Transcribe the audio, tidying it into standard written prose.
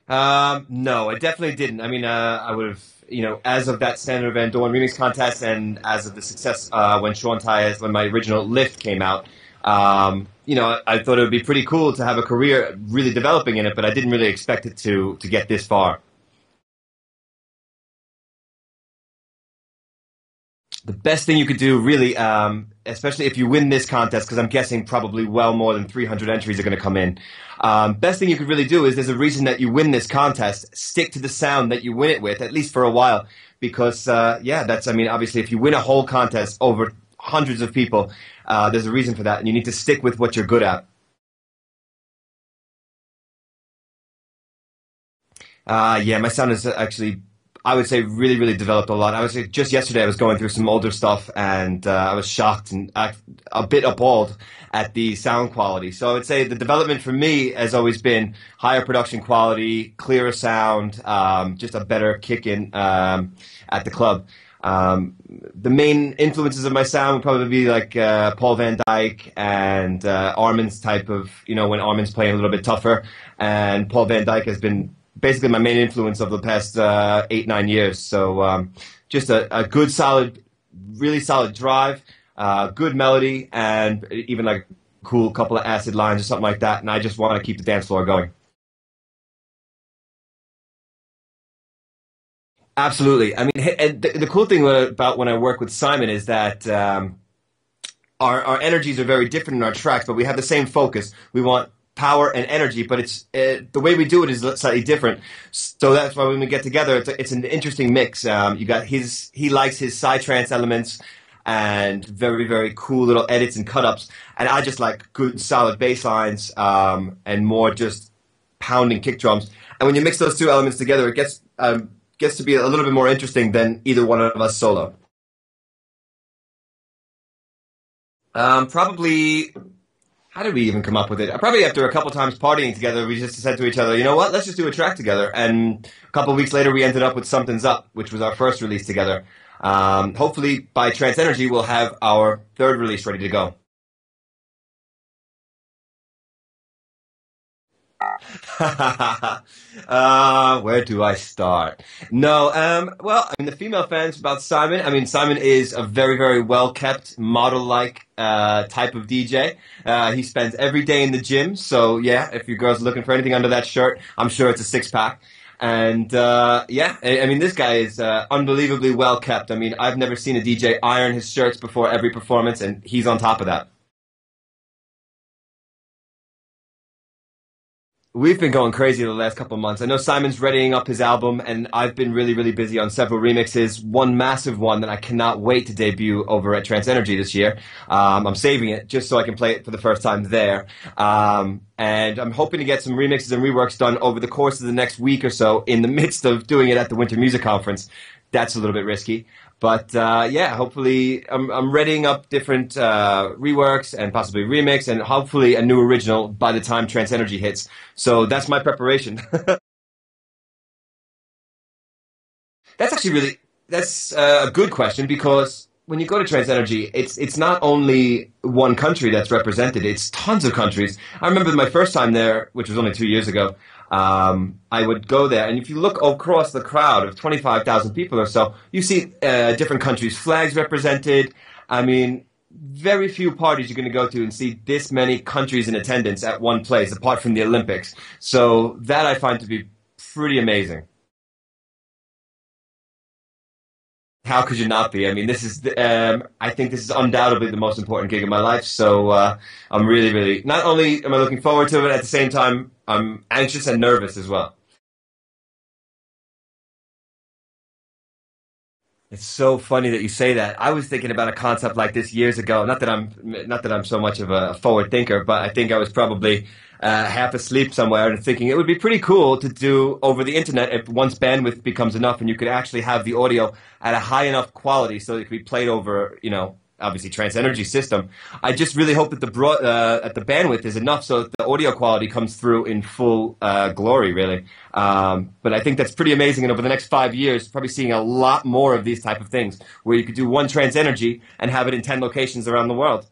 No, I definitely didn't. I mean, I would have, as of that Standard Van Doorn remix contest, and as of the success when Sean Tyas, when my original Lift came out, I thought it would be pretty cool to have a career really developing in it, but I didn't really expect it to get this far. The best thing you could do, really, especially if you win this contest, because I'm guessing probably well more than 300 entries are going to come in. Best thing you could really do is there's a reason that you win this contest. Stick to the sound that you win it with, at least for a while, because yeah, I mean, obviously, if you win a whole contest over hundreds of people, there's a reason for that, and you need to stick with what you're good at. Yeah, my sound is actually, I would say, really, really developed a lot. I was just yesterday, I was going through some older stuff, and I was shocked and a bit appalled at the sound quality. So I would say the development for me has always been higher production quality, clearer sound, just a better kick in at the club. The main influences of my sound would probably be like Paul Van Dyke and Armin's type of, when Armin's playing a little bit tougher. And Paul Van Dyke has been basically my main influence of the past 8, 9 years. So just a good, solid, really solid drive, good melody, and even like a cool couple of acid lines or something like that. And I just want to keep the dance floor going. Absolutely. I mean, and the cool thing about when I work with Simon is that our energies are very different in our tracks, but we have the same focus. We want power and energy, but it's the way we do it is slightly different. So that's why when we get together, it's an interesting mix. You got he likes his psytrance elements and very, very cool little edits and cut ups, and I just like good solid bass lines and more just pounding kick drums. And when you mix those two elements together, it gets to be a little bit more interesting than either one of us solo. Probably. How did we even come up with it? Probably after a couple times partying together, we just said to each other, you know what, let's just do a track together. And a couple of weeks later, we ended up with Something's Up, which was our first release together. Hopefully, by Trance Energy, we'll have our third release ready to go. Where do I start? No, well, I mean, the female fans about Simon, I mean, Simon is a very, very well kept, model like type of DJ. He spends every day in the gym, so yeah, if your girl's looking for anything under that shirt, I'm sure it's a six pack. And yeah, I mean, this guy is unbelievably well kept. I mean, I've never seen a DJ iron his shirts before every performance, and he's on top of that. We've been going crazy the last couple of months. I know Simon's readying up his album, and I've been really, really busy on several remixes. One massive one that I cannot wait to debut over at Trance Energy this year. I'm saving it just so I can play it for the first time there. And I'm hoping to get some remixes and reworks done over the course of the next week or so in the midst of doing it at the Winter Music Conference. That's a little bit risky. But yeah, hopefully I'm readying up different reworks and possibly remix and hopefully a new original by the time Trance Energy hits. So that's my preparation. That's actually really that's a good question because when you go to Trance Energy, it's not only one country that's represented; it's tons of countries. I remember my first time there, which was only 2 years ago. I would go there, and if you look across the crowd of 25,000 people or so, you see different countries' flags represented. I mean, very few parties you're going to go to and see this many countries in attendance at one place, apart from the Olympics. So that I find to be pretty amazing. How could you not be? I mean, I think this is undoubtedly the most important gig of my life. So I'm really, really, not only am I looking forward to it, at the same time, I'm anxious and nervous as well. It's so funny that you say that. I was thinking about a concept like this years ago. Not that I'm so much of a forward thinker, but I think I was probably half asleep somewhere and thinking it would be pretty cool to do over the internet if once bandwidth becomes enough and you could actually have the audio at a high enough quality so it could be played over, obviously Trans Energy system. I just really hope that the bandwidth is enough so that the audio quality comes through in full glory, really. But I think that's pretty amazing. And over the next 5 years, probably seeing a lot more of these type of things where you could do one Trans Energy and have it in 10 locations around the world.